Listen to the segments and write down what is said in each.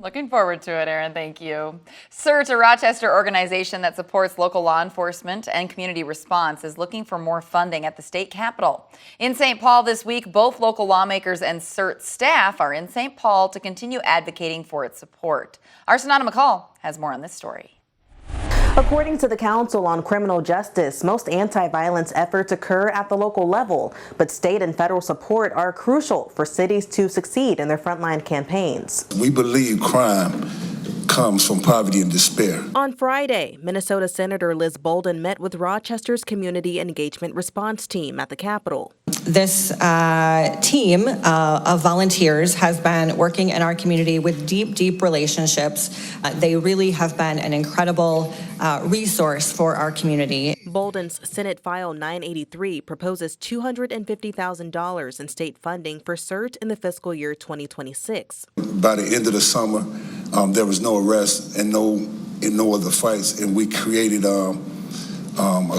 Looking forward to it, Erin. Thank you. C.E.R.T, a Rochester organization that supports local law enforcement and community response, is looking for more funding at the state capitol. In St. Paul this week, both local lawmakers and C.E.R.T staff are in St. Paul to continue advocating for its support. Our Sananda McCall has more on this story. According to the Council on Criminal Justice, most anti-violence efforts occur at the local level, but state and federal support are crucial for cities to succeed in their frontline campaigns. We believe crime comes from poverty and despair. On Friday, Minnesota Senator Liz Bolden met with Rochester's Community Engagement Response Team at the Capitol. This team of volunteers has been working in our community with deep relationships. They really have been an incredible resource for our community. Bolden's Senate File 983 proposes $250,000 in state funding for C.E.R.T in the fiscal year 2026. By the end of the summer, there was no arrests and no other fights, and we created a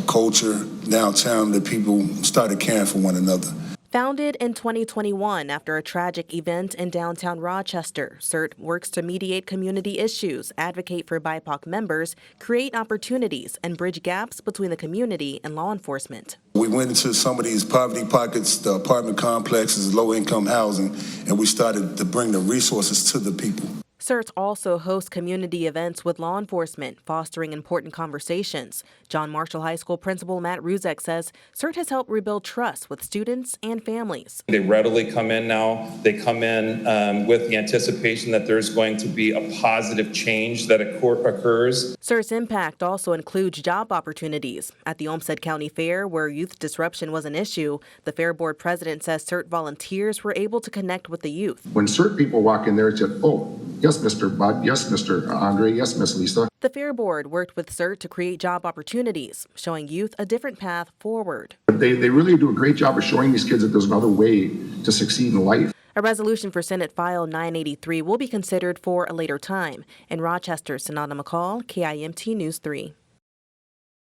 culture downtown that people started caring for one another. Founded in 2021 after a tragic event in downtown Rochester, C.E.R.T works to mediate community issues, advocate for BIPOC members, create opportunities, and bridge gaps between the community and law enforcement. We went into some of these poverty pockets, the apartment complexes, low-income housing, and we started to bring the resources to the people. C.E.R.T also hosts community events with law enforcement, fostering important conversations. John Marshall High School Principal Matt Ruzek says C.E.R.T has helped rebuild trust with students and families. They readily come in now. They come in with the anticipation that there's going to be a positive change that occurs. C.E.R.T's impact also includes job opportunities. At the Olmsted County Fair, where youth disruption was an issue, the Fair Board president says C.E.R.T volunteers were able to connect with the youth. When C.E.R.T people walk in there, it's just, oh, yes, Mr. Bud. Yes, Mr. Andre. Yes, Miss Lisa. The Fair Board worked with C.E.R.T to create job opportunities, showing youth a different path forward. They really do a great job of showing these kids that there's another way to succeed in life. A resolution for Senate File 983 will be considered for a later time. In Rochester, Sananda McCall, KIMT News 3.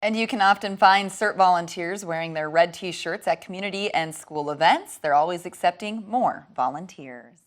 And you can often find C.E.R.T volunteers wearing their red T-shirts at community and school events. They're always accepting more volunteers.